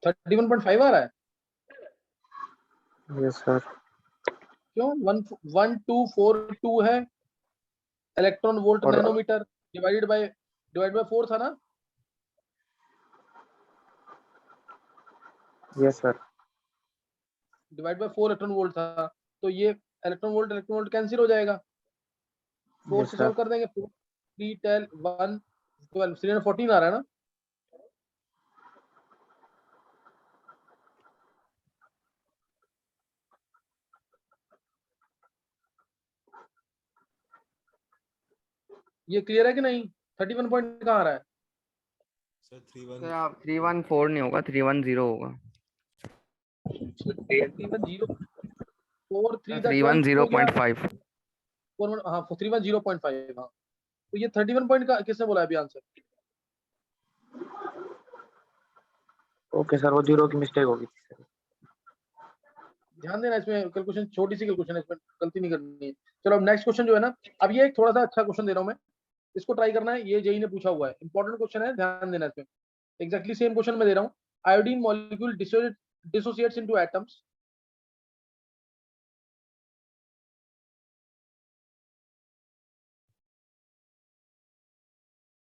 31.5 आ रहा है। Yes sir. क्यों? 1242 है इलेक्ट्रॉन वोल्ट और नैनोमीटर, डिवाइडेड बाय 4 था ना। Yes sir. Divide by 4 electron volt था, तो ये इलेक्ट्रॉन वोल्ट कैंसिल हो जाएगा। 4 यस से सर। सॉल्व कर देंगे। 4 3 10 1 12 314 आ रहा है ना। ये क्लियर है कि नहीं? 31 पॉइंट कहाँ आ रहा है? सर 31 सर आप 314 नहीं होगा, 310 होगा। 310 4 3 दा 12 हो गया। 310.5। हाँ 310.5। हाँ, तो ये 31 पॉइंट का किसने बोला अभी आंसर? ओके सर, वो 0 की मिस्टेक होगी थी सर। ध्यान देना, इसमें कैलकुलेशन छोटी सी कैलकुलेशन है, इसमें गलती नहीं करनी है। चलो अब नेक्स्ट क्वेश्चन जो है ना, अब ये एक थोड़ा सा अच्छा क्वेश्चन दे रहा हूँ मैं, इसको ट्राई करना है। ये जेई ने पूछा हुआ है, इंपॉर्टेंट क्वेश्चन है, ध्यान देना इसमें। एग्जैक्टली सेम क्वेश्चन मैं दे रहा हूँ। Iodine molecule dissociates into atoms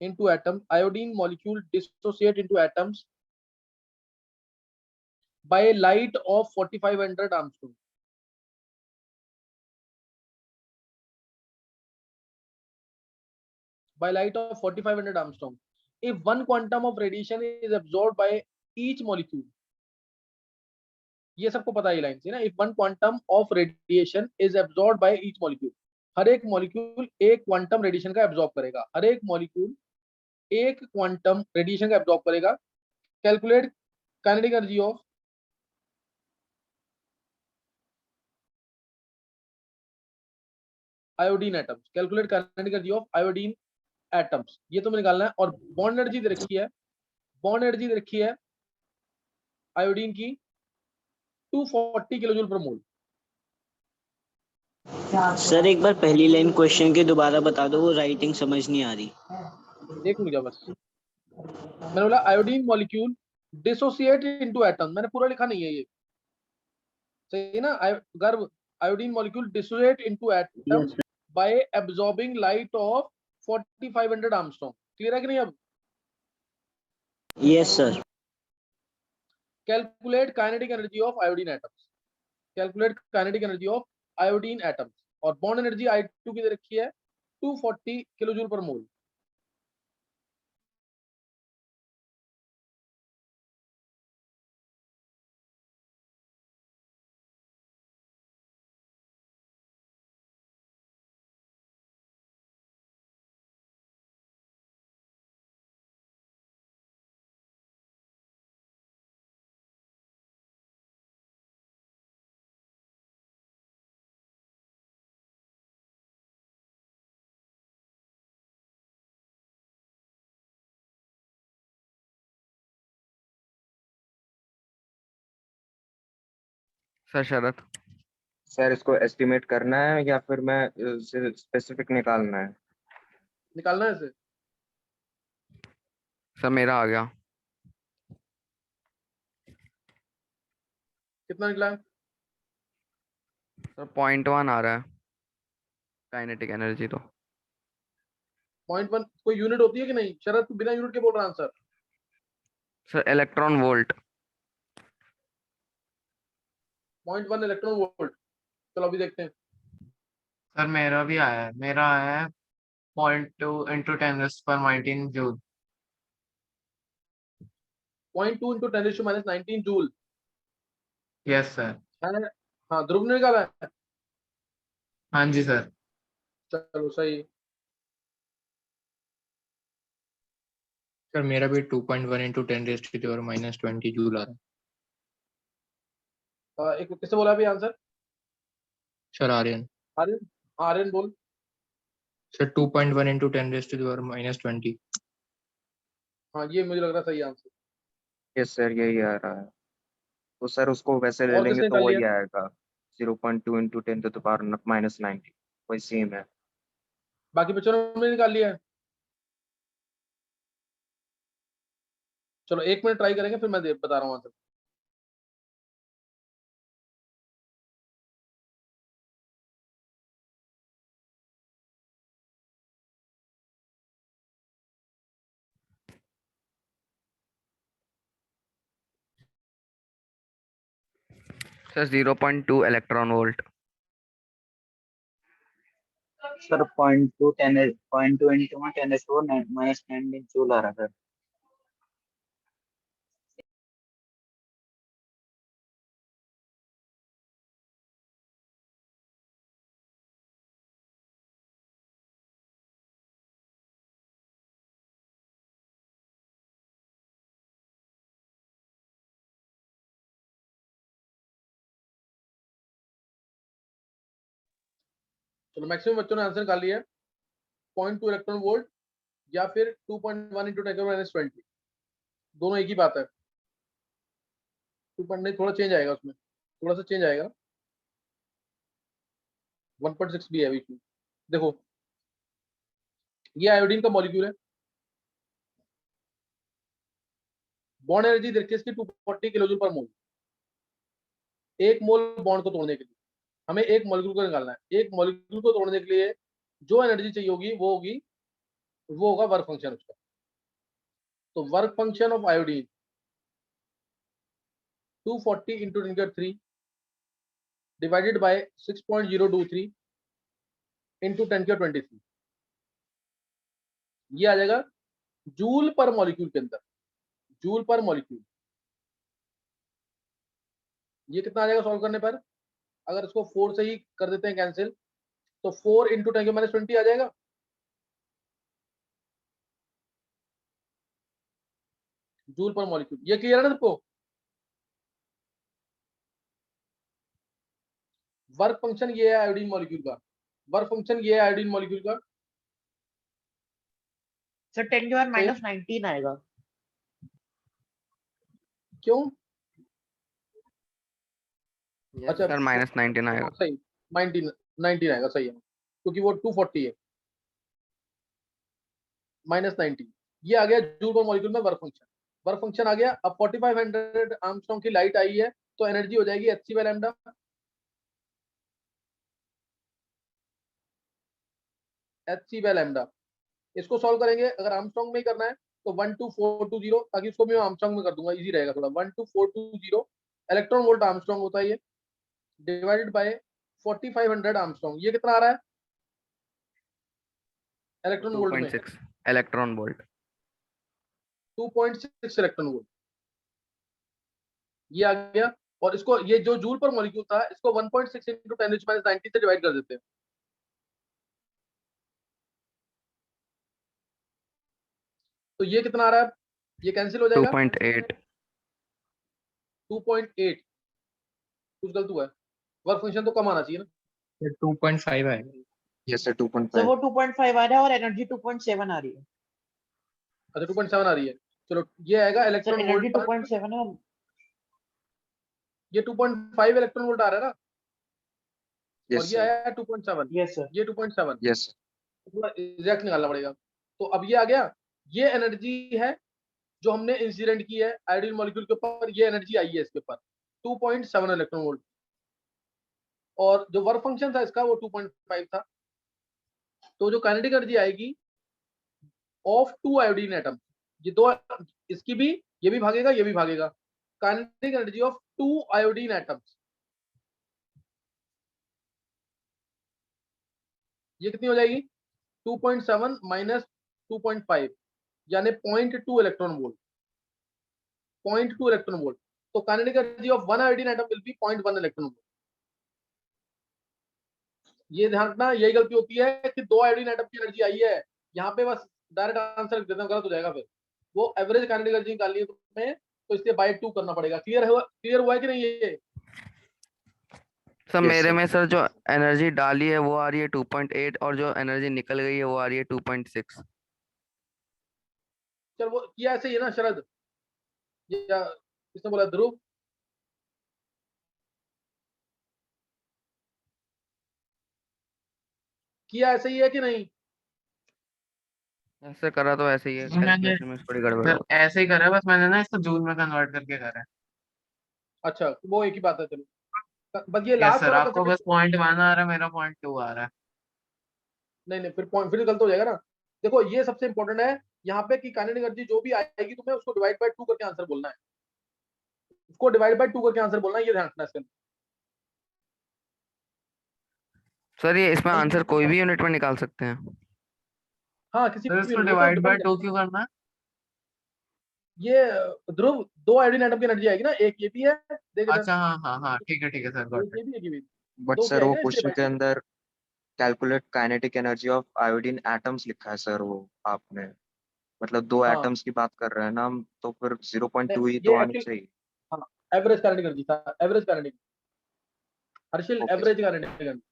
iodine molecule dissociate into atoms by a light of 4500 Armstrong. By light of 4500 Armstrong, if one quantum of radiation is absorbed by each molecule, ये सबको पता है line से ना, if one quantum of radiation is absorbed by each molecule, हर एक molecule एक quantum radiation का absorb करेगा, हर एक मॉलिक्यूल एक क्वांटम रेडिएशन का एब्जॉर्ब करेगा। Calculate kinetic energy of iodine atoms, calculate kinetic energy of iodine atoms, ये तो निकालना है। और बॉन्ड एनर्जी दे रखी है, बॉन्ड एनर्जी दे रखी है आयोडीन की 240 किलो जूल पर मोल। सर एक बार पहली लाइन क्वेश्चन के दोबारा बता दो, वो राइटिंग समझ नहीं आ रही। एक मिनट बस, मैंने बोला iodine molecule dissociate into atom, मैंने पूरा लिखा नहीं है ये, सही है ना। गर्भ iodine molecule dissociate into atoms bye absorbing light of 4500 Armstrong. Clear है कि नहीं? अब yes sir. Calculate kinetic energy of iodine atoms, calculate kinetic energy of iodine atoms. और बॉन्ड एनर्जी I2 की दे रखी है 240 किलो जूल पर मोल। सर शरद। Sir इसको एस्टिमेट करना है या फिर मैं स्पेसिफिक निकालना है? निकालना है इसे। सर मेरा आ गया। कितना निकला है? सर 0.1 आ रहा है काइनेटिक एनर्जी तो। 0.1 कोई यूनिट होती है कि नहीं? शरद तू बिना यूनिट के बोल रहा answer. Sir electron volt. 0.1 electron volt. चलो अभी देखते हैं। सर मेरा भी आया है, मेरा आया है 0.2 into 10⁻19 joule. 0.2 into 10⁻19 joule. Yes sir. हाँ, ध्रुव ने निकाला है। हाँ जी सर। चलो सही। सर मेरा भी 2.1 इंटू 10⁻⁻20 जूल आ रहा है। एक किसने बोला अभी आंसर? सर आर्यन। आर्यन। आर्यन बोल। Sir 2.1 into 10⁻⁻20। हाँ, ये मुझे लग रहा सही आंसर। यस सर, यही आ रहा है। तो सर उसको वैसे ले और लेंगे किसने तो निकाल लिया? वही आएगा, 0.2 इंटू 10⁻⁻90, वही सेम है। बाकी बच्चों ने निकाल लिया है? चलो 1 मिनट ट्राई करेंगे, फिर मैं बता रहा हूँ answer. Sir 0.2 electron volt. Sir 0.2 into 10⁻⁴ -19 joule आ रहा सर। चलो मैक्सिमम बच्चों ने आंसर निकाल लिया है। 0.2 इलेक्ट्रॉन वोल्ट या फिर 2.1 इंटू 10⁻20, दोनों एक ही बात है। 2. नहीं, थोड़ा चेंज आएगा उसमें, थोड़ा सा चेंज आएगा। 1.6 भी है बीच में। देखो ये आयोडीन का मॉलिक्यूल है, बॉन्ड एनर्जी देखिए इसकी 240 किलो जूल पर मोल। 1 मोल बॉन्ड को तोड़ने के लिए हमें 1 मॉलिक्यूल को निकालना है। 1 मॉलिक्यूल को तोड़ने के लिए जो एनर्जी चाहिए होगी वो होगा वर्क फंक्शन उसका। तो work function of iodine 240 into 10⁻³ divided by 6.023 into 10⁻23, ये आ जाएगा जूल पर मॉलिक्यूल के अंदर। जूल पर मॉलिक्यूल ये कितना आ जाएगा सॉल्व करने पर? अगर इसको 4 से ही कर देते हैं कैंसिल, तो 4 इंटू 10⁻20 आ जाएगा। जूल पर मॉलिक्यूल, ये क्लियर है ना सबको? वर्क फंक्शन ये है आयोडीन मॉलिक्यूल का, वर्क फंक्शन ये है आयोडीन मॉलिक्यूल का। सर 10⁻⁻19 आएगा। क्यों? अच्छा सर -19 आएगा। सही, 19 आएगा, सही है, क्योंकि वो 240 है। -19 ये आ गया जूल पर मॉलिक्यूल में वर्क फंक्शन। वर्क फंक्शन आ गया। अब 4500 आर्मस्ट्रांग की लाइट आई है, तो एनर्जी हो जाएगी hc/λ। hc/λ इसको सॉल्व करेंगे। अगर आर्मस्ट्रांग में ही करना है तो 12420, ताकि इसको भी मैं आर्मस्ट्रांग में कर दूंगा, इजी रहेगा थोड़ा। 12420 इलेक्ट्रॉन वोल्ट आर्मस्ट्रांग होता है ये, डिवाइडेड बाय 4500 आर्मस्ट्रांग। ये कितना आ रहा है इलेक्ट्रॉन वोल्ट में? 2.6 इलेक्ट्रॉन वोल्ट। 2.6 इलेक्ट्रॉन वोल्ट ये आ गया। और इसको, ये जो जूल पर मॉलिक्यूल था, इसको 1.6 इंटू 10⁻90 से डिवाइड कर देते हैं। तो ये कितना आ रहा है? ये कैंसिल हो जाएगा। 2.8। 2.8 कुछ गलत हुआ है, वर्क फंक्शन तो कम आना चाहिए ना। 2.5 आएगा। Yes sir sir 2.5। वो 2.5 आ रहा है और एनर्जी 2.7 आ रही है। अच्छा 2.7 आ रही है। चलो ये आएगा सर इलेक्ट्रॉन एनर्जी वोल्ट पर। 2.7 है। ये 2.5 इलेक्ट्रॉन वोल्ट आ रहा है ना, और यस ये सर। आया 2.7। Yes sir. ये 2.7 यस। पूरा एग्जैक्ट निकालना पड़ेगा। तो अब ये आ गया, ये एनर्जी है जो हमने इंसिडेंट की है आयोडीन मॉलिक्यूल के ऊपर। ये एनर्जी आई है इसके ऊपर 2.7 इलेक्ट्रॉन वोल्ट, और जो वर्क फंक्शन था इसका वो 2.5 था। तो जो काइनेटिक एनर्जी आएगी ऑफ 2 आयोडीन एटम, ये दो, इसकी भी, ये भी भागेगा, ये भी भागेगा। Kinetic energy of 2 iodine atoms, ये कितनी हो जाएगी? 2.7 माइनस 2.5 यानी 0.2 इलेक्ट्रॉन वोल्ट। 0.2 electron volt. तो kinetic energy of 1 iodine atom will be 0.1 electron volt. ये ध्यान रखना, यही गलती होती है कि 2 आयोडीन एटम की एनर्जी आई है, यहाँ पे बस डायरेक्ट आंसर लिख देते हैं, गलत हो जाएगा फिर। वो एवरेज काइनेटिक एनर्जी निकालनी है तुम्हें, तो इसलिए बाय 2 करना पड़ेगा। क्लियर हुआ है कि नहीं ये? सर Yes, मेरे sir. में सर जो एनर्जी डाली है वो आ रही है 2.8 और जो एनर्जी निकल गई है वो आ रही है 2.6। चल वो किया ऐसे ही है ना शरद, या किसने बोला? ध्रुव। किया ऐसे ही है कि नहीं? ऐसे करा तो ऐसे ही है, मैंने कैलकुलेशन में थोड़ी गड़बड़ सर हो। ऐसे ही करा है, बस मैंने ना इसको जूल में कन्वर्ट करके करा है। अच्छा वो एक ही बात है, चलो बस ये यस लास्ट सर, वाला आपको कंसिडर। बस .1 आ रहा है, मेरा .2 आ रहा है। नहीं नहीं, फिर पॉइंट फिर गलत हो जाएगा ना। देखो ये सबसे इंपॉर्टेंट है यहाँ पे कि काइनेटिक एनर्जी जो भी आएगी तुम्हें उसको डिवाइड बाय 2 करके आंसर बोलना है, उसको डिवाइड बाय 2 करके आंसर बोलना है, ये ध्यान रखना है इसके अंदर। सर ये इसमें नहीं आंसर कोई भी यूनिट में निकाल सकते हैं? हाँ किसी सर भी इसको unit, वो तो डिवाइड बाय डिपेंड 2 है। क्यों करना है? ये ध्रुव 2 आयोडीन एटम की एनर्जी आएगी ना, एक ये भी है, देख इधर, अच्छा हाँ हाँ हाँ, ठीक है सर, गॉट एक इट। ये भी एक ये भी, बट 2 की सर वो आएगी ना, इसलिए क्वेश्चन डिवाइड के कर अंदर calculate kinetic energy of iodine atoms लिखा है सर, वो आपने मतलब दो हाँ एटम्स की बात कर रहे हैं ना हम, तो फिर 0.2 ही नहीं तो ये आनी एक्चुअली, चाहिए। हाँ एवरेज काइनेटिक एनर्जी था, average kinetic, Harshil okay average kinetic energy.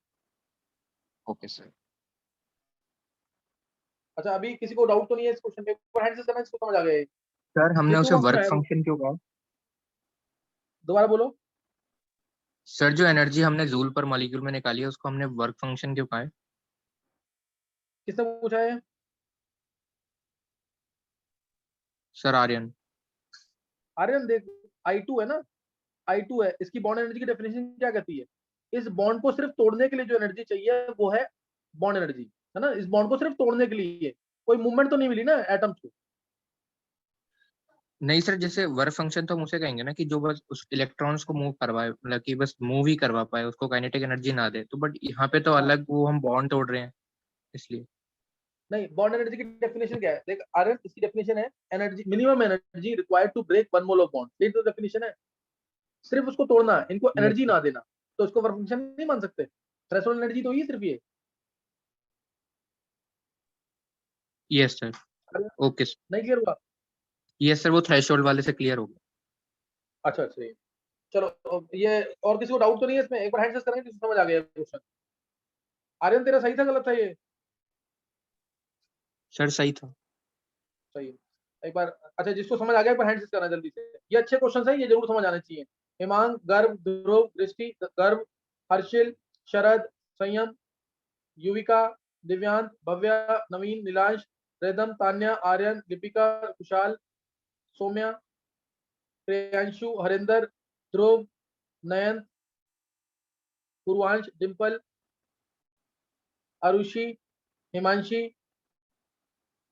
Okay sir. अच्छा अभी किसी को डाउट तो नहीं है इस क्वेश्चन के ऊपर, हैंड से करना, इसको समझ आ गया ये? सर हमने जितू उसे को कुछ वर्क आया वो फंक्शन क्यों कहा? दोबारा बोलो। सर जो एनर्जी हमने जूल पर मॉलिक्यूल में निकाली है उसको हमने वर्क फंक्शन क्यों कहा है? किसने पूछा है? सर आर्यन। आर्यन देख, I2 है ना, I2 है, इसकी बॉन्ड एनर्जी की डेफिनेशन क्या कहती है? इस बॉन्ड को सिर्फ तोड़ने के लिए जो एनर्जी चाहिए वो है बॉन्ड एनर्जी, है ना, इस बॉन्ड को सिर्फ तोड़ने के लिए, कोई मूवमेंट तो नहीं मिली ना एटम्स को। नहीं सर, जैसे वर्क फंक्शन तो हम उसे कहेंगे ना कि जो बस उस इलेक्ट्रॉन्स को मूव करवाए, मतलब कि बस मूव ही करवा पाए, उसको काइनेटिक एनर्जी ना दे। तो बट यहाँ पे तो हाँ अलग वो हम बॉन्ड तोड़ रहे हैं इसलिए। नहीं, बॉन्ड एनर्जी की डेफिनेशन क्या है देख आर्यन, इसकी डेफिनेशन है energy, minimum energy required to break 1 mole of bond, ये तो डेफिनेशन है। सिर्फ उसको तोड़ना है, इनको यस एनर्जी ना देना, तो इसको वर्क फंक्शन नहीं मान सकते। थ्रेशोल्ड एनर्जी तो ही सिर्फ ये। Yes sir. Okay sir. नहीं क्लियर हुआ? यस सर, वो थ्रेशोल्ड वाले से क्लियर हो गया। अच्छा अच्छा चलो, ये और किसी को डाउट तो नहीं है इसमें, एक बार हैंड करेंगे किसी को समझ आ गया क्वेश्चन। आर्यन तेरा सही था गलत था ये? सर सही था। सही है, एक बार अच्छा जिसको समझ आ गया एक बार हैंड करना जल्दी से, ये अच्छे क्वेश्चन है, ये जरूर समझ आने चाहिए। हिमांग, गर्भ, ध्रुव, दृष्टि, गर्भ, हर्षिल, शरद, संयम, युविका, दिव्यांत, भव्या, नवीन, नीलांश, रेदम, तान्या, आर्यन, दीपिका, कुशाल, सौम्या, प्रियांशु, हरिंदर, ध्रुव, नयन, पूर्वांश, डिम्पल, आरुषि, हिमांशी,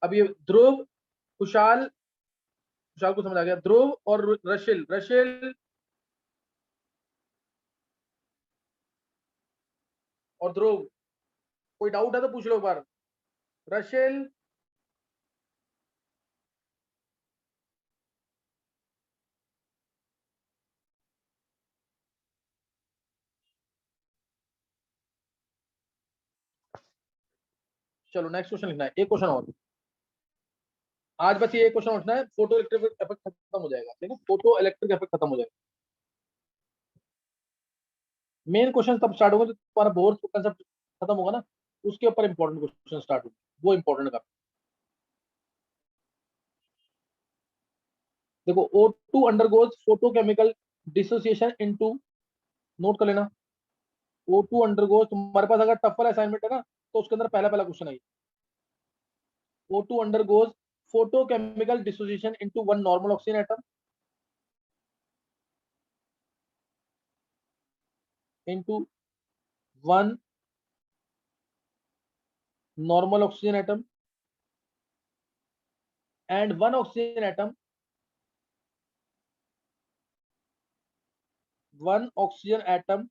अब ये ध्रुव, कुशाल, कुशाल को समझ आ गया, ध्रुव और रशिल, रशिल और ध्रुव, कोई डाउट है तो पूछ लो एक बार। रशिल, चलो नेक्स्ट क्वेश्चन लिखना है, एक क्वेश्चन और आज बस ये एक क्वेश्चन उठना है, फोटो इलेक्ट्रिक इफेक्ट खत्म हो जाएगा, ठीक है, फोटो इलेक्ट्रिक इफेक्ट खत्म हो जाएगा। मेन क्वेश्चन तब स्टार्ट होगा जब तुम्हारा बोर कंसेप्ट खत्म होगा ना, उसके ऊपर इंपॉर्टेंट क्वेश्चन स्टार्ट होगा, वो इंपॉर्टेंट का। देखो O2 undergoes photochemical dissociation into, note कर लेना, O2 अंडरगोज, तुम्हारे पास अगर टफर असाइनमेंट है ना तो उसके अंदर पहला पहला क्वेश्चन है, O2 undergoes photochemical dissociation into one normal oxygen atom into one normal oxygen atom and one oxygen atom, one oxygen atom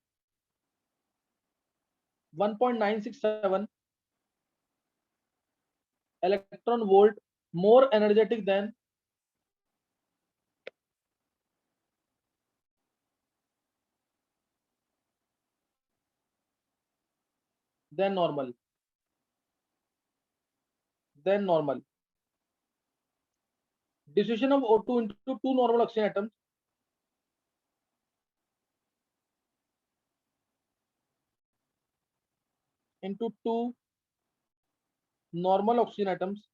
1.967 electron volt more energetic than normal, than normal. Dissociation of O2 into two normal oxygen atoms into two normal oxygen atoms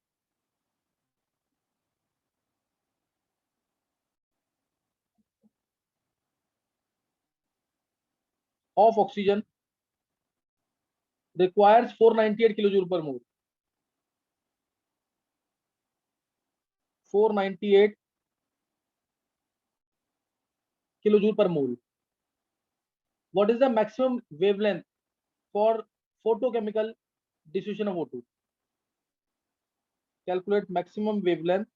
of oxygen requires 498 kilojoule per mole. 498 kilojoule per mole. What is the maximum wavelength for photochemical dissociation of O2? Calculate maximum wavelength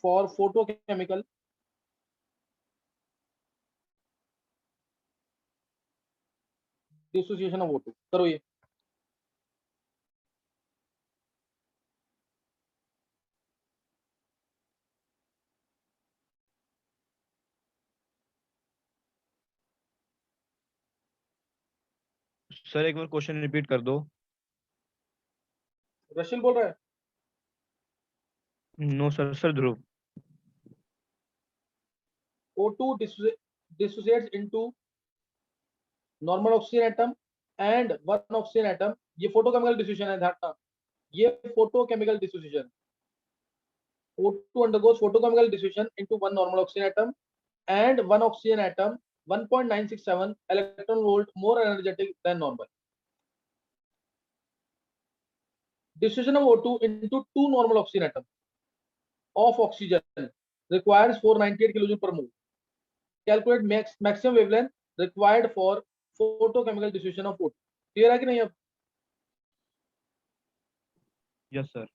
for photochemical dissociation of O2. करो ये. Sir एक बार question repeat कर दो. रशिल बोल रहा है. No sir. Sir Dhruv. O2 dissociates into normal oxygen atom and one oxygen atom. ये photochemical dissociation है, ध्यान रखना. ये photochemical dissociation. O2 undergoes photochemical dissociation into one normal oxygen atom and one oxygen atom 1.967 electron volt more energetic than normal. Dissociation of O2 into two normal oxygen atoms of oxygen requires 498 kilojoule per mole. Calculate maximum wavelength required for photochemical dissociation of O2. Clear है कि नहीं? अब yes sir.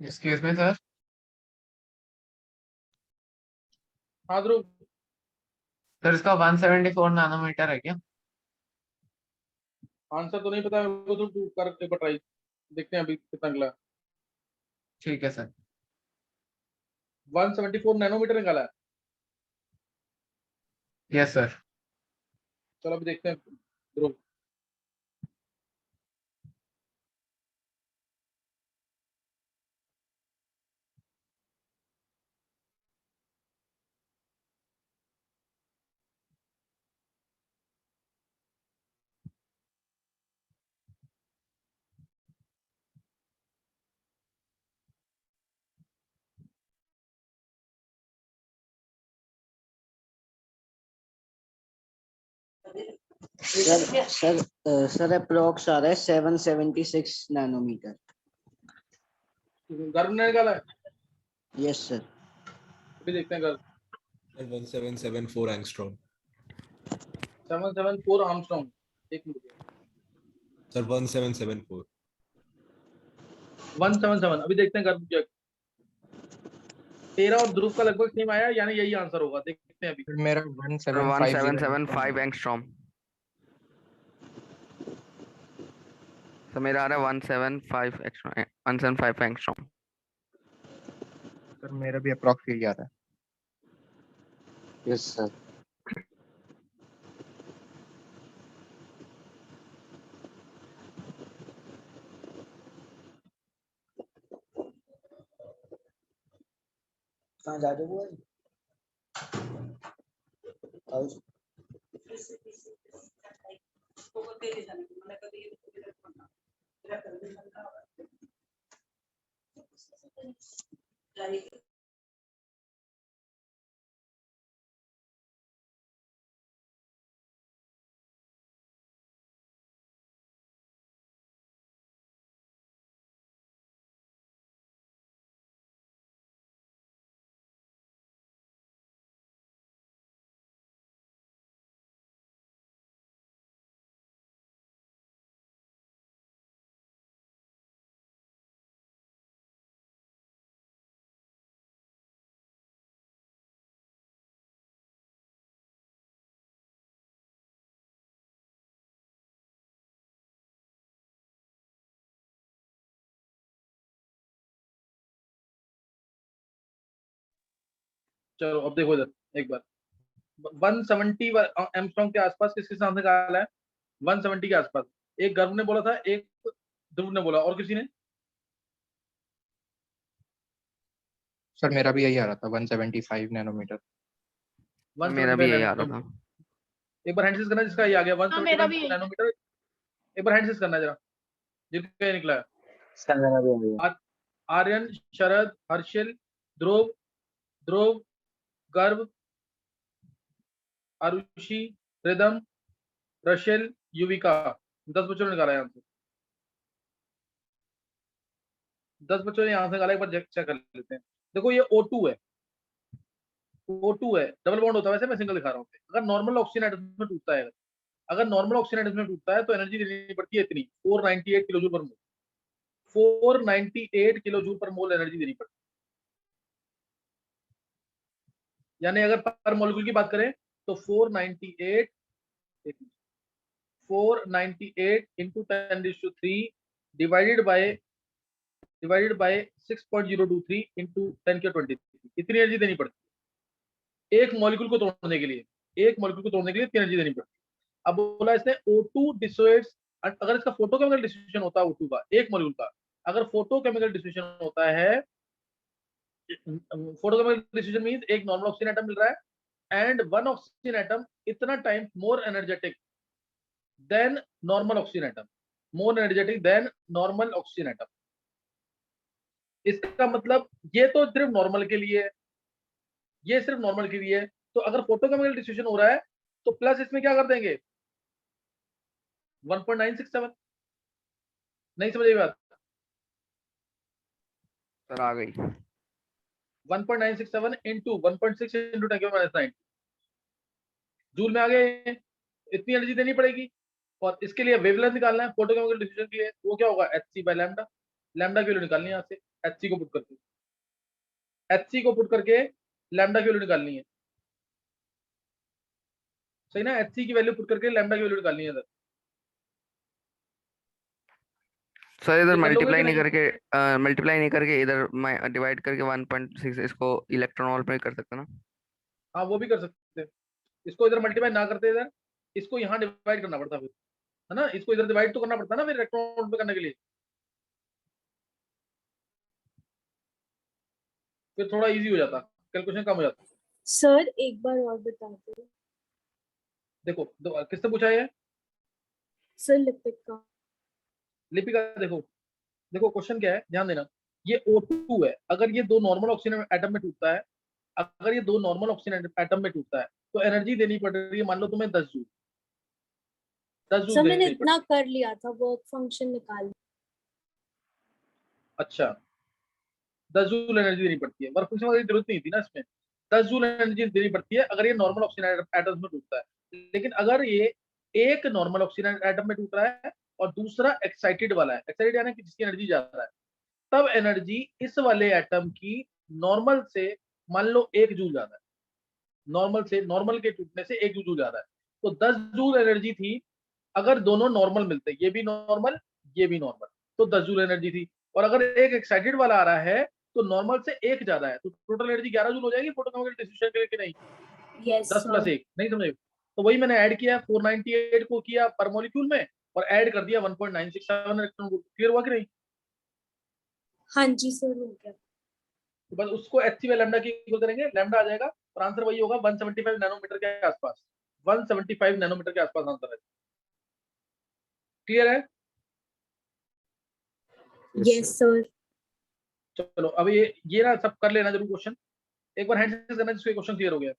Excuse me, sir. हाँ ध्रुव. Sir इसका 174 nanometre है क्या? Answer तो नहीं पता मेरे को, तो तू कर एक बार ट्राई. देखते हैं अभी कितना निकला. ठीक है सर. 174 नैनोमीटर निकाला है. Yes sir. चलो अभी देखते हैं ध्रुव. सर अप्रोक्स आ रहा है 776 नैनोमीटर. गर्भ ने निकाला है. Yes sir. अभी देखते हैं गर्भ. Sir, 1774 angstrom. 774 आर्मस्ट्रॉन्ग. एक मिनट. Sir, 1774. 177. अभी देखते हैं गर्भ चेक. तेरा और ध्रुव का लगभग सेम आया, यानी यही आंसर होगा. देखते हैं अभी. फिर मेरा 1750 1775 एंगस्ट्रॉम. तो मेरा आ रहा है 175 एंगस्ट्रॉम. सर मेरा भी अप्रॉक्स यही आ रहा है. Yes sir. कहाँ जा रहे हो? चलो अब देखो इधर एक बार 170 एंगस्ट्रॉम के आसपास किसके सामने निकाला है? 170 के आसपास। एक गर्व ने बोला था, एक ध्रुव ने बोला, और किसी ने? सर मेरा भी यही आ रहा था 175 नैनोमीटर। मेरा भी यही आ रहा नैनोमीटर। था। एक बार हैंड करना जिसका ये आ गया हाँ, मेरा भी 175 यही। नैनोमीटर। एक बार हैंड करना जरा जिनका ये निकला है। इसका मेरा भी आ गया। आर्यन, शरद, हर्षिल, ध्रुव, ध्रुव, गर्व, आरुषि, रिदम, रशिल, युविका। 10 बच्चों ने निकाला है आंसर। 10 बच्चों ने आंसर निकाला। एक बार चेक कर लेते हैं। देखो ये O2 है, O2 है, डबल बॉन्ड होता है। वैसे मैं सिंगल दिखा रहा हूँ। अगर नॉर्मल ऑक्सीजन एटम में टूटता है, अगर नॉर्मल ऑक्सीजन एटम में टूटता है तो एनर्जी देनी पड़ती है इतनी 498 किलो जूल पर मोल। 498 किलो जूल पर मोल एनर्जी देनी पड़ती है। यानी अगर पर मॉलिक्यूल की बात करें तो 498 into 10⁻³ डिवाइडेड बाय 6.023 into 10⁻23 इतनी एनर्जी देनी पड़ती है एक मॉलिक्यूल को तोड़ने के लिए। एक मॉलिक्यूल को तोड़ने के लिए इतनी एनर्जी देनी पड़ती है। अब बोला इसने O2 डिसोसिएट्स। अगर इसका फोटोकेमिकल डिस्ट्रीब्यूशन होता है O2 का, एक मॉलिक्यूल का, अगर फोटोकेमिकल डिस्ट्रीब्यूशन होता है, फोटोकेमिकल डिस्ट्रीब्यूशन मींस एक नॉर्मल ऑक्सीजन एटम मिल रहा है एंड वन ऑक्सीजन एटम इतना time more energetic than normal oxygen atom, more energetic than normal oxygen atom. इसका मतलब ये तो सिर्फ नॉर्मल के लिए है, ये सिर्फ नॉर्मल के लिए है। तो अगर फोटोकेमिकल डिस्ट्रीब्यूशन हो रहा है तो प्लस इसमें क्या कर देंगे 1.967। नहीं समझ बात? सर आ गई। 1.967 into 1.6 into 10⁻⁹ जूल में आ गए। इतनी एनर्जी देनी पड़ेगी और इसके लिए वेवलेंथ निकालना है फोटोकेमिकल डिफ्यूजन के लिए। वो क्या होगा hc/λ। लैम्डा की वैल्यू निकालनी है यहाँ से, hc को पुट करके, hc को पुट करके लैम्डा की वैल्यू निकालनी है। सही ना? hc की वैल्यू पुट करके लैम्डा की वैल्यू निकालनी है। सर इधर ये कर लोगे मल्टीप्लाई नहीं करके इधर डिवाइड करके 1.6 इसको इलेक्ट्रॉन वोल्ट में कर सकते ना? हाँ वो भी कर सकते हैं। इसको इधर मल्टीप्लाई ना करते, इधर इसको यहाँ डिवाइड करना पड़ता फिर, है ना? इसको इधर डिवाइड तो करना पड़ता ना फिर इलेक्ट्रॉन वोल्ट में करने के लिए। फिर थोड़ा इजी हो जाता, कैलकुलेशन कम हो जाता। सर एक बार और बता दो। देखो किससे पूछा है? सर लिपिड का। लिपिका देखो क्वेश्चन क्या है, ध्यान देना। ये O2 है। अगर ये दो नॉर्मल ऑक्सीजन एटम में टूटता है, अगर ये दो नॉर्मल ऑक्सीजन एटम में टूटता है तो एनर्जी देनी पड़ रही है, मान लो तुम्हें 10 जूल। 10 जूल सर मैंने देनी इतना पड़ती है। कर लिया था, वर्क फंक्शन निकाल। अच्छा 10 जूल एनर्जी देनी पड़ती है। वर्क फंक्शन की जरूरत नहीं थी ना इसमें। 10 जूल एनर्जी देनी पड़ती है अगर ये नॉर्मल ऑक्सीजन एटम में टूटता है। लेकिन अगर ये एक नॉर्मल ऑक्सीजन एटम में टूट रहा है और दूसरा एक्साइटेड वाला है, एक्साइटेड यानी कि जिसकी एनर्जी ज्यादा है, तब एनर्जी इस वाले एटम की नॉर्मल से मान लो 1 जूल ज्यादा है। नॉर्मल के टूटने से 1 जूल ज्यादा है। तो 10 जूल एनर्जी थी अगर दोनों नॉर्मल मिलते, ये भी नॉर्मल ये भी नॉर्मल, तो 10 जूल एनर्जी थी। और अगर एक एक्साइटेड वाला आ रहा है तो नॉर्मल से 1 ज्यादा है, तो टोटल एनर्जी 11 जूल हो जाएगी फोटोकेमिकल डिफ्यूजन के लिए कि नहीं? यस 10 + 1 नहीं समझे? तो वही मैंने ऐड किया 498 को किया पर मॉलिक्यूल में और ऐड कर दिया 1.967 इलेक्ट्रॉन वोल्ट। क्लियर हुआ कि नहीं? हाँ जी सर हो गया। तो बस उसको hc/λ की इक्वल करेंगे, लैम्डा आ जाएगा और आंसर वही होगा 175 नैनोमीटर के आसपास। 175 नैनोमीटर के आसपास आंसर है। क्लियर है? Yes sir. चलो अब ये ना सब कर लेना जरूर क्वेश्चन। एक बार हैंड रेज करना जिसको क्वेश्चन क्लियर हो गया।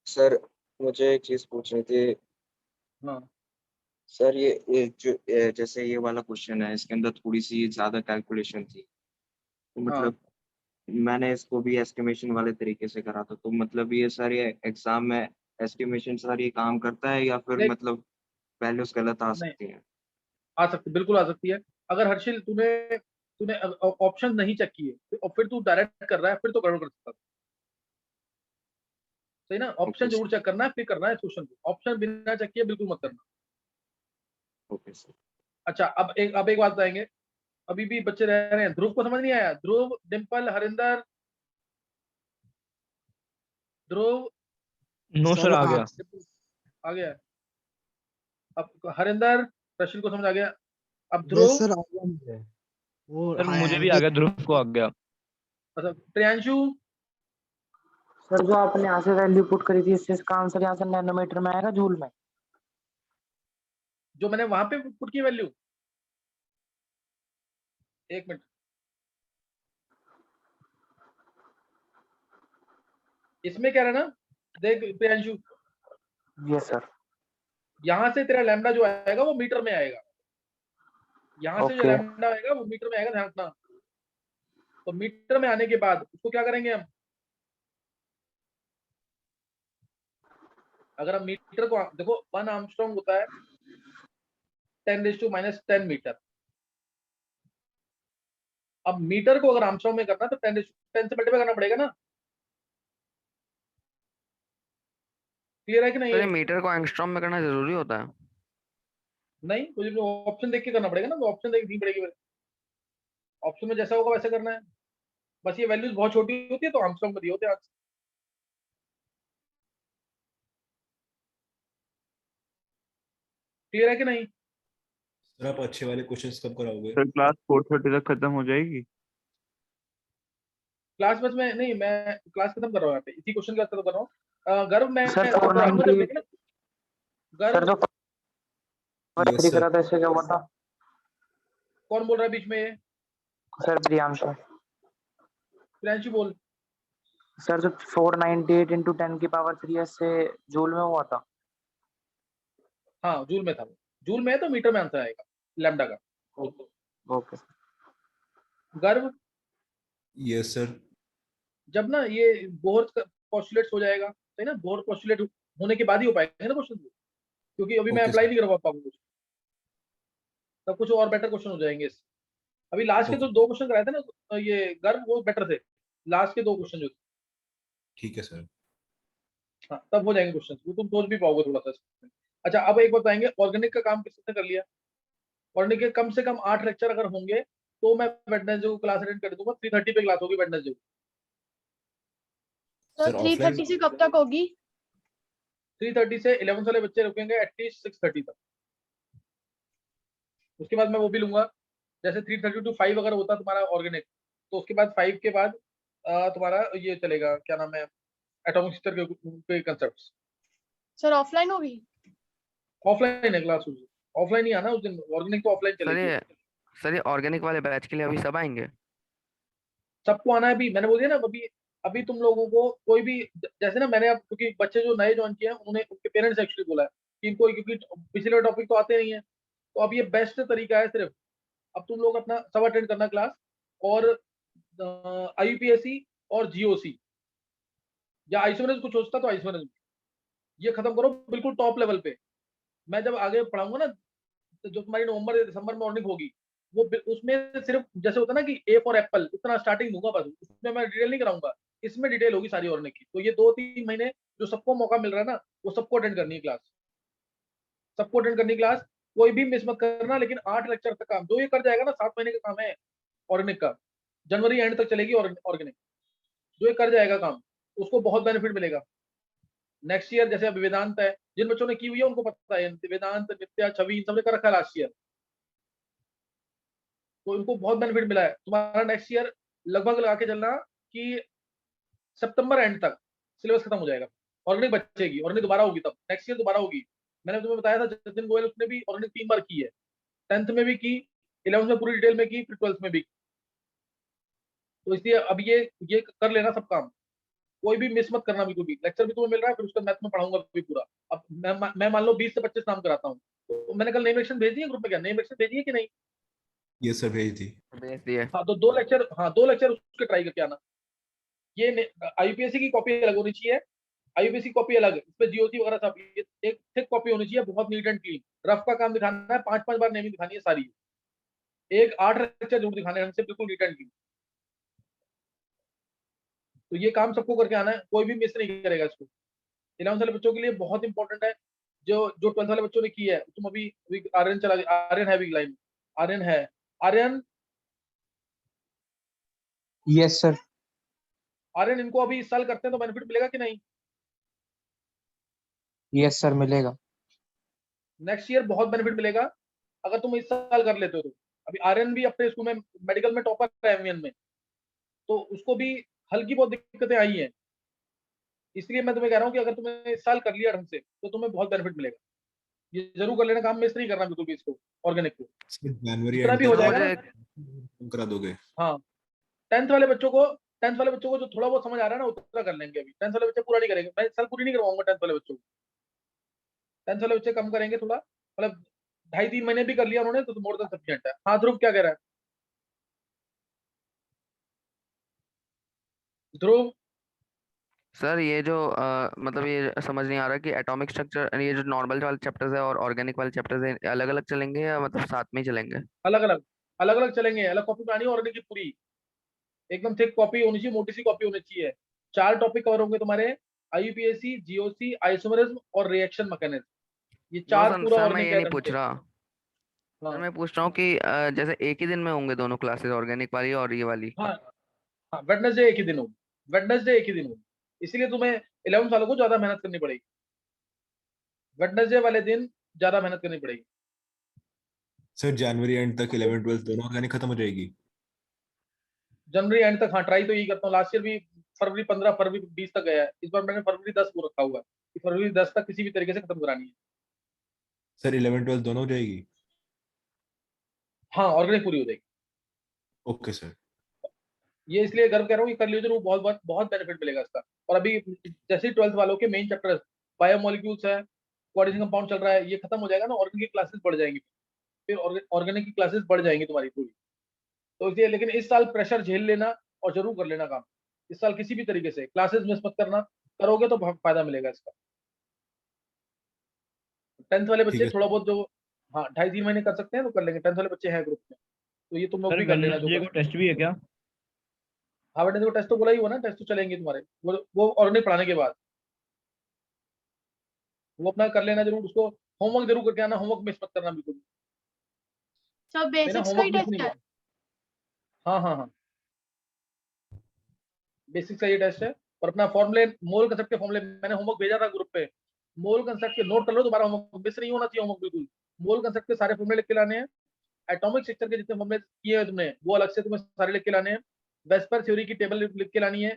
सर मुझे एक चीज पूछनी थी। हाँ सर ये जैसे ये वाला क्वेश्चन है, इसके अंदर थोड़ी सी ज्यादा कैलकुलेशन थी, तो मतलब मैंने इसको भी एस्टिमेशन वाले तरीके से करा था। तो मतलब ये सर ये एग्जाम में एस्टिमेशन सर ये काम करता है या फिर नहीं मतलब वैल्यूज गलत आ नहीं सकती हैं? आ सकती, बिल्कुल आ सकती है। अगर हर्षिल तूने ऑप्शन नहीं चेक किए और फिर तू डायरेक्ट कर रहा है, फिर तो गड़बड़ कर सकता है। सही ना? ऑप्शन ओके जरूर चेक करना है, फिर करना है क्वेश्चन को। ऑप्शन बिना चेक किए बिल्कुल मत करना। Okay sir. अच्छा अब एक बात बताएंगे। अभी भी बच्चे रह रहे हैं। ध्रुव को समझ नहीं आया? ध्रुव, डिम्पल, हरिंदर, ध्रुव नो सर आ गया। आ गया। अब हरिंदर, प्रश्न को समझ आ गया। अब यस ध्रुव, सर, आ गया मुझे। वो सर मुझे भी आ गया, ध्रुव को आ गया। अच्छा प्रियांशु, सर जो आपने यहाँ से वैल्यू पुट करी थी, इसका आंसर यहाँ से नैनोमीटर में आएगा, जूल में? जो मैंने वहां पे पुट की वैल्यू, एक मिनट, इसमें क्या रहना, देख प्रियांशु, यस सर। यहाँ से तेरा लैम्डा जो आएगा वो मीटर में आएगा। यहाँ से जो ओके। लैम्डा आएगा वो मीटर में आएगा, ध्यान रखना। तो मीटर में आने के बाद उसको क्या करेंगे हम, अगर हम मीटर को देखो, 1 आर्मस्ट्रॉन्ग होता है 10⁻⁻10 मीटर। अब मीटर को अगर आर्मस्ट्रॉन्ग में करना तो 10⁻10 से मल्टीप्लाई करना पड़ेगा ना। क्लियर है कि नहीं? सर ये मीटर को एंगस्ट्रॉम में करना जरूरी होता है? नहीं, तो ऑप्शन देख के करना पड़ेगा ना, तो ऑप्शन देखनी पड़ेगी। ऑप्शन में जैसा होगा वैसे करना है। बस ये वैल्यूज बहुत छोटी होती है तो आर्मस्ट्रॉन्ग में दिए होते हैं आज। क्लियर है कि नहीं? सर आप अच्छे वाले क्वेश्चंस कब कराओगे? सर क्लास 4:30 तक खत्म हो जाएगी। क्लास बस में नहीं, मैं क्लास खत्म कर रहा हूँ यहाँ पे, इसी क्वेश्चन के खत्म कर रहा हूँ। गर्व मैं सर आपको कराऊंगा जब 490 देखना। सर गर्व, जो Yes, थ्री sir. करा था, इससे क्या हुआ था? कौन बोल रहा है बीच में? ये सर प्रियांशु। प्रियांशु बोल। सर जो 498 इंटू 10⁻³ है, इससे जूल में हुआ था? हाँ जूल में था, जूल में है तो मीटर में आंसर आएगा लैम्डा का। ओके। गर्व, यस सर। जब ना ये बोहर पोस्टुलेट्स हो जाएगा, सही ना, बोहर पोस्टुलेट होने के बाद ही हो पाएंगे ना क्वेश्चन, क्योंकि अभी मैं Okay, अप्लाई sir. नहीं करवा पाऊंगा कुछ, तब कुछ और बेटर क्वेश्चन हो जाएंगे इससे। अभी लास्ट के Okay. तो 2 क्वेश्चन कराए थे ना ये गर्व, वो बेटर थे। लास्ट के 2 क्वेश्चन जो थे, ठीक है सर। हाँ तब हो जाएंगे क्वेश्चन, वो तुम सोच भी पाओगे थोड़ा सा। अच्छा अब एक बताएंगे, ऑर्गेनिक का काम किसने कर लिया? ऑर्गेनिक के कम से कम 8 लेक्चर अगर होंगे तो मैं वेडनेसडे को क्लास अटेंड कर दूंगा। 3:30 पे क्लास होगी वेडनेसडे को। सर 3:30 से कब तक होगी? 3:30 से 11 वाले बच्चे रुकेंगे एटलीस्ट 6:30 तक। उसके बाद मैं वो भी लूंगा, जैसे 3:30 to 5 अगर होता तुम्हारा ऑर्गेनिक, तो उसके बाद 5 के बाद तुम्हारा ये चलेगा, क्या नाम है, एटॉमिक स्ट्रक्चर के कंसेप्ट्स। सर ऑफलाइन होगी? ऑफलाइन है क्लास, ऑफलाइन ही आना उस दिन, ऑर्गेनिक तो ऑफलाइन चलेगी। सर ये ऑर्गेनिक वाले बैच के लिए अभी सब आएंगे? सबको आना है भी, मैंने बोल दिया ना। अभी अभी तुम लोगों को कोई भी, जैसे ना मैंने अब, क्योंकि बच्चे जो नए ज्वाइन किए हैं उन्होंने, उनके पेरेंट्स एक्चुअली बोला है कि इनको, क्योंकि पिछले टॉपिक तो आते नहीं है, तो अब ये बेस्ट तरीका है सिर्फ, अब तुम लोग अपना सब अटेंड करना क्लास, और IUPAC और GOC या आइसोमेरिज्म कुछ सोचता तो आइसोमेरिज्म ये खत्म करो बिल्कुल टॉप लेवल पे। मैं जब आगे पढ़ाऊंगा ना, तो जो तुम्हारी नवंबर दिसंबर में ऑर्निंग होगी, वो उसमें सिर्फ जैसे होता है ना कि A फॉर एप्पल, इतना स्टार्टिंग दूंगा बस, उसमें मैं डिटेल नहीं कराऊंगा, इसमें डिटेल होगी सारी ऑर्निंग की। तो ये 2-3 महीने जो सबको मौका मिल रहा है ना, वो सबको अटेंड करनी है क्लास, सबको अटेंड करनी क्लास, कोई भी मिस मत करना। लेकिन 8 लेक्चर तक काम जो ये कर जाएगा ना, 7 महीने का काम है ऑर्गेनिक का, जनवरी एंड तक चलेगी ऑर्गेनिक, जो ये कर जाएगा काम उसको बहुत बेनिफिट मिलेगा नेक्स्ट ईयर। जैसे अभी वेदांत है, जिन बच्चों ने की हुई है उनको पता है, वेदांत, नित्या, छवि, इन सबने कर रखा है लास्ट ईयर, तो इनको बहुत बेनिफिट मिला है। तुम्हारा नेक्स्ट ईयर लगभग लगा के चलना कि सितंबर एंड तक सिलेबस खत्म हो जाएगा, ऑर्गेनिक बचेगी, ऑर्गेनिक दोबारा होगी, तब नेक्स्ट ईयर दोबारा होगी। मैंने तुम्हें बताया था जतिन गोयल, उसने भी ऑर्गेनिक 3 बार की है, 10th में भी की, 11th में पूरी डिटेल में की, फिर 12th में भी। तो इसलिए अब ये कर लेना सब काम, कोई भी मिस मत करना बिल्कुल भी। लेक्चर भी तुम्हें मिल रहा है, फिर उसका मैथ में पढ़ाऊंगा भी पूरा। अब मैं मान लो 20 से 25 नाम कराता हूँ, तो मैंने कल नेम रिएक्शन भेज दी है ग्रुप में, क्या नेम रिएक्शन भेजी है कि नहीं? यस सर, भेज दी। भेज दिए। हाँ तो 2 लेक्चर, हाँ 2 लेक्चर उसके ट्राई करके आना। ये IUPAC की कॉपी अलग होनी चाहिए, IUPAC की कॉपी अलग, इस पे GOC वगैरह सब, एक थिक कॉपी होनी चाहिए, बहुत नीट एंड क्लीन। रफ का काम दिखाना है, 5-5 बार नेमिंग दिखानी है सारी, एक 8 लेक्चर जरूर दिखाने हैं हमसे, बिल्कुल नीट एंड क्लीन। तो ये काम सबको करके आना है, कोई भी मिस नहीं करेगा इसको। 11th वाले बच्चों के लिए बहुत इंपॉर्टेंट है, जो 12th वाले बच्चों ने की है। तुम अभी आर्यन चला गया, आर्यन है अभी लाइन, आर्यन है, आर्यन यस सर। आर्यन इनको अभी इस साल करते हैं तो बेनिफिट मिलेगा कि नहीं? यस सर मिलेगा। नेक्स्ट ईयर बहुत बेनिफिट मिलेगा अगर तुम इस साल कर लेते हो तो। अभी आर्यन भी अपने स्कूल में मेडिकल में टॉपर है एमवीएन में, तो उसको भी हल्की बहुत दिक्कतें आई हैं। इसलिए मैं तुम्हें कह रहा हूँ कि अगर तुमने इस साल कर लिया ढंग से तो तुम्हें बहुत बेनिफिट मिलेगा। ये जरूर कर लेना, काम मिस नहीं करना बिल्कुल भी इसको, ऑर्गेनिक को। सर जनवरी जितना एंड भी हो तक जाएगा मुझे ना। कम करा दोगे? हाँ, 10th वाले बच्चों को जो थोड़ा बहुत समझ आ रहा है ना उतना कर लेंगे। अभी 10th वाले बच्चे पूरा नहीं करेंगे, मैं इस साल पूरी नहीं करवाऊंगा 10th वाले बच्चों को। 10th वाले बच्चे कम करेंगे थोड़ा, मतलब 2.5-3 महीने भी कर लिया उन्होंने तो मोर देन सफिशिएंट है। हाँ ध्रुव क्या कह रहा है? ध्रुव सर ये जो मतलब ये समझ नहीं आ रहा कि एटॉमिक स्ट्रक्चर, ये जो नॉर्मल वाले चैप्टर्स है और ऑर्गेनिक वाले चैप्टर्स है, अलग अलग चलेंगे या मतलब साथ में ही चलेंगे? अलग अलग चलेंगे। अलग कॉपी बनानी है ऑर्गेनिक की पूरी, एकदम थिक कॉपी होनी चाहिए, मोटी सी कॉपी होनी चाहिए। 4 टॉपिक कवर होंगे तुम्हारे, आईयूपीएसी, जीओसी, आइसोमरिज्म और रिएक्शन मैकेनिज्म। ये नो 4 सर, पूरा सर मैं ऑर्गेनिक ये है नहीं ढंग पूछ से। रहा। सर हाँ मैं पूछ रहा हूँ कि जैसे एक ही दिन में होंगे दोनों क्लासेस, ऑर्गेनिक वाली और ये वाली? हाँ हाँ, वेडनेसडे एक ही दिन होगी। वेडनेसडे एक ही दिन होगी, इसीलिए तुम्हें 11th वालों को ज्यादा मेहनत करनी पड़ेगी। वेडनेसडे वाले दिन ज्यादा मेहनत करनी पड़ेगी। सर जनवरी एंड तक 11 12 दोनों ऑर्गेनिक खत्म हो जाएगी? जनवरी एंड तक, हाँ ट्राई तो यही करता हूँ। लास्ट ईयर भी फरवरी 15, फरवरी 20 तक गया है। इस बार मैंने फरवरी 10 को रखा हुआ है कि फरवरी 10 तक किसी भी तरीके से खत्म करानी है। सर 11 12 दोनों हो जाएगी? हाँ ऑर्गेनिक पूरी हो जाएगी। Okay sir. ये इसलिए गर्व कह रहा हूँ कि कर लियो जरूर, बहुत बहुत बहुत बेनिफिट मिलेगा इसका। और अभी जैसे ही 12th वालों के मेन चैप्टर बायोमोलिक्यूल्स है, कोऑर्डिनेशन कंपाउंड चल रहा है, ये खत्म हो जाएगा ना, ऑर्गेनिक की क्लासेस बढ़ जाएंगी। फिर ऑर्गेनिक की क्लासेस बढ़ जाएंगी तुम्हारी पूरी। तो इसलिए लेकिन इस साल प्रेशर झेल लेना और जरूर कर लेना काम। इस साल किसी भी तरीके से क्लासेस मिस मत करना, करोगे तो बहुत फायदा मिलेगा इसका। 10th वाले ठीक बच्चे है थोड़ा सर। बहुत जो, हाँ 2.5-3 महीने कर सकते हैं तो कर लेंगे। 10th वाले बच्चे हैं ग्रुप में, तो ये तुम लोग सर भी कर लेना जो वेडनेसडे कर को सकते टेस्ट भी है क्या? हो। हाँ बेटे देखो, टेस्ट तो बोला ही हुआ ना, टेस्ट तो चलेंगे तुम्हारे, वो ऑर्गेनिक पढ़ाने के बाद। वो अपना कर लेना जरूर, उसको होमवर्क जरूर करके आना, होमवर्क मिस मत करना बिल्कुल। सब मैंने बेसिक्स का ही होमवर्क मिस टेस्ट नहीं है। करना। हाँ हाँ हाँ, बेसिक्स का ये टेस्ट है। और अपना फॉर्मूले, मोल कंसेप्ट के फॉर्मूले मैंने होमवर्क भेजा था ग्रुप पे। मोल कंसेप्ट के नोट कर लो, दोबारा होमवर्क मिस नहीं होना चाहिए होमवर्क बिल्कुल। मोल कंसेप्ट के सारे फॉर्मूले लिख के लाने हैं। एटॉमिक स्ट्रक्चर के जितने फॉर्मूले किए हैं तुमने वो अलग से तुम्हें सारे लिख के लाने हैं। वेस्पर थ्योरी की टेबल लिख के लानी है,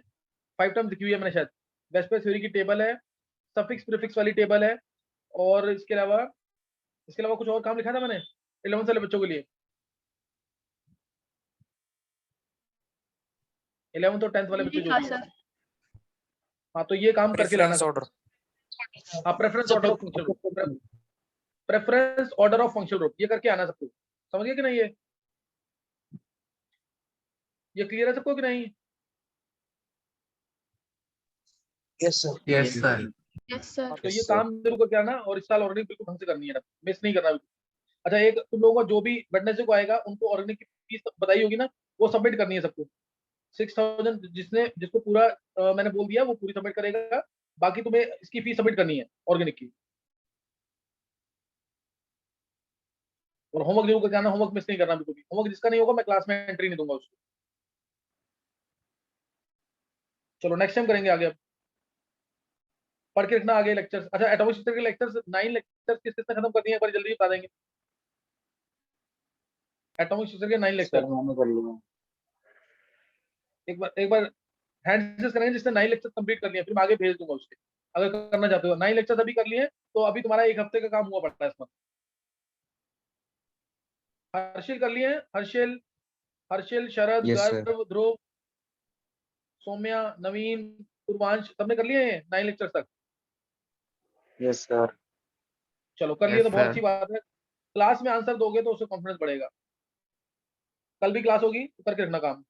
5 टाइम्स लिखी हुई है मैंने शायद। वेस्पर थ्योरी की टेबल है, सफिक्स प्रीफिक्स वाली टेबल है। और इसके अलावा कुछ और काम लिखा था मैंने 11th वाले बच्चों के लिए, 11th और 10th वाले बच्चे नहीं जो था भी है। सर। हाँ तो ये काम करके लाना। Preference order. हाँ, preference order of functional group, preference order of functional group, ये करके आना सबको। समझ गए कि नहीं? ये क्लियर है सबको कि नहीं? Yes sir. Yes yes sir. Sir. Yes sir. हाँ, तो यस ये सर। काम जरूर करके आना। और इस साल ऑर्गेनिक बिल्कुल ढंग से करनी है, मिस नहीं करना बिल्कुल। अच्छा, एक तुम लोगों का जो भी वेडनेसडे को आएगा उनको ऑर्गेनिक की फीस बताई होगी ना, वो सबमिट करनी है सबको। 6000 जिसको पूरा मैंने बोल दिया वो पूरी सबमिट करेगा। बाकी तुम्हें इसकी फीस सबमिट करनी है ऑर्गेनिक की। और होमवर्क जरूर करके आना, होमवर्क मिस नहीं करना बिल्कुल भी। होमवर्क जिसका नहीं होगा मैं क्लास में एंट्री नहीं दूंगा उसको। चलो नेक्स्ट टाइम करेंगे आगे। अब पढ़ के रखना आगे लेक्चर्स। अच्छा, एटॉमिक स्ट्रक्चर के लेक्चर्स 9 लेक्चर्स किस किस ने खत्म कर दिए, एक बार जल्दी बता देंगे। एटॉमिक स्ट्रक्चर के 9 लेक्चर मैंने कर लिया। एक बार हैंड रेज करेंगे जिसने 9 लेक्चर कंप्लीट कर लिए, फिर मैं आगे भेज दूंगा उसके। अगर करना चाहते हो 9 लेक्चर अभी कर लिए तो अभी तुम्हारा 1 हफ्ते का काम हुआ पड़ता है इसमें। हर्षिल कर लिए हैं? हर्षिल, शरद, यस सर। गर्व, ध्रुव, सौम्या, नवीन, पूर्वांश, सबने कर लिए हैं 9 लेक्चर तक? Yes sir. चलो कर लिए यस तो बहुत सर। अच्छी बात है। क्लास में आंसर दोगे तो उससे कॉन्फिडेंस बढ़ेगा। कल भी क्लास होगी तो करके रखना काम।